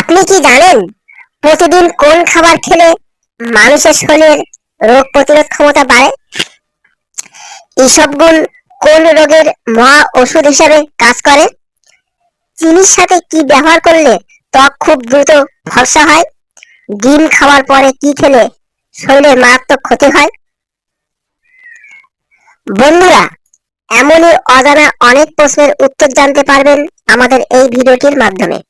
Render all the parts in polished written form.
আপনি কি জানেন প্রতিদিন কোন খাবার খেলে মানুষের শরীরের রোগ প্রতিরোধ ক্ষমতা বাড়ে? এসবগুলো কোন রোগের মহা ওষুধ হিসেবে কাজ করে? চিনির সাথে কি ব্যবহার করলে ত্বক খুব দ্রুত ফর্সা হয়? ডিম খাওয়ার পরে কি খেলে শরীরের মারাত্মক ক্ষতি হয়? বন্ধুরা, এমনই অজানা অনেক প্রশ্নের উত্তর জানতে পারবেন আমাদের এই ভিডিওটির মাধ্যমে।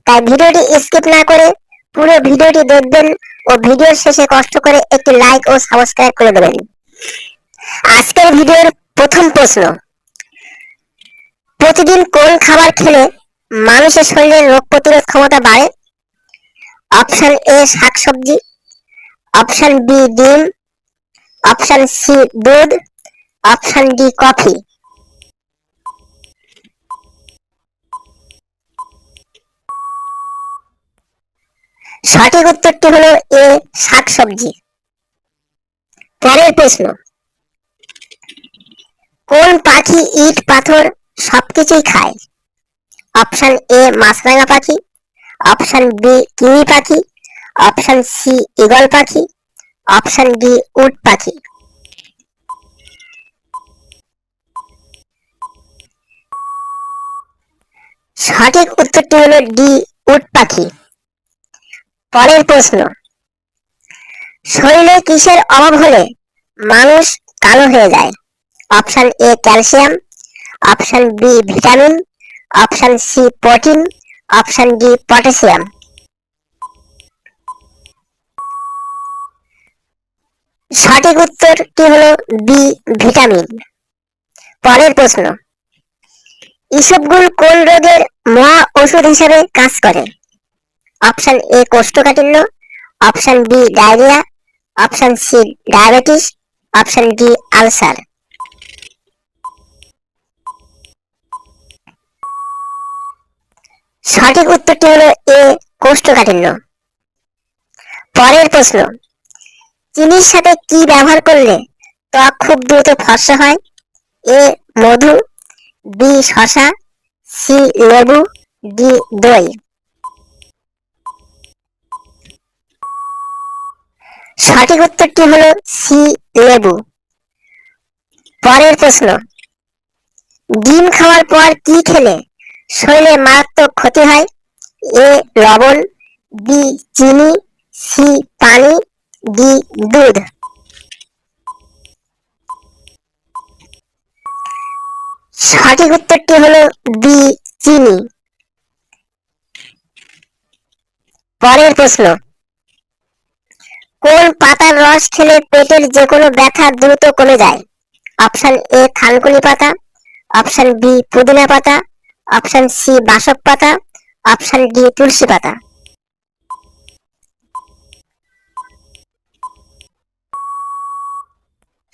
তাই ভিডিওটি স্কিপ না করে পুরো ভিডিওটি দেখবেন ও ভিডিওর শেষে কষ্ট করে একটি লাইক ও সাবস্ক্রাইব করে দেবেন। আজকের ভিডিওর প্রথম প্রশ্ন: প্রতিদিন কোন খাবার খেলে মানুষের শরীরের রোগ প্রতিরোধ ক্ষমতা বাড়ে? অপশন এ শাকসবজি, অপশন বি ডিম, অপশন সি দুধ, অপশন ডি কফি। সঠিক উত্তরটি হলো এ শাকসবজি। পরের প্রশ্ন: কোন পাখি ইট পাথর সবকিছুই খায়? অপশন এ মাছরাঙা পাখি, অপশন বি কিমি পাখি, অপশন সি ঈগল পাখি, অপশন ডি উট পাখি। সঠিক উত্তরটি হলো ডি উট পাখি। পরের প্রশ্ন: শরীরে কিসের অভাব হলে মানুষ কালো হয়ে যায়? Option A calcium, option B vitamin, option C protein, option D potassium. সঠিক উত্তরটি হলো বি ভিটামিন। পরের প্রশ্ন: ইসবগুল কোন রোগের মহা ওষুধ হিসেবে কাজ করে? অপশন এ কোষ্ঠকাঠিন্য, option B diarrhoea, option C diabetes, option D ulcer. সঠিক উত্তরটি হলো এ কোষ্ঠকাঠিন্য। পরের প্রশ্ন: চিনির সাথে কি ব্যবহার করলে ত্বক খুব দ্রুত ফর্সা হয়? এ মধু, বি শসা, সি লেবু, ডি দই। সঠিক উত্তরটি হলো সি লেবু। পরের প্রশ্ন: ডিম খাওয়ার পর কি খেলে শরীরে মারাত্মক ক্ষতি হয়? এ লবণ, বি চিনি, সি পানি, ডি দুধ। সঠিক উত্তরটি হলো বি চিনি। পরের প্রশ্ন: কোন পাতার রস খেলে পেটের যে কোনো ব্যথা দ্রুত কমে যায়? অপশন এ থানকুনি পাতা, অপশন বি পুদিনা পাতা, অপশন সি বাসক পাতা, অপশন ডি তুলসী পাতা।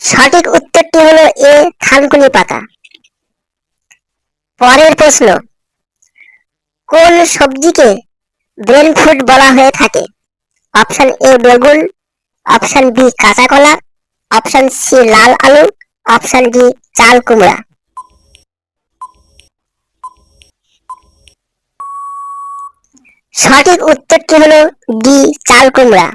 সঠিক উত্তরটি হলো এ থানকুনি পাতা। পরের প্রশ্ন: কোন সবজিকে ব্রেন ফুড বলা হয়ে থাকে? অপশন এ বেগুন, অপশন বি কাঁচা কলা, অপশন সি লাল আলু, অপশন ডি চাল কুমড়া। সঠিক উত্তরটি হলো ডি চাল কুমড়া।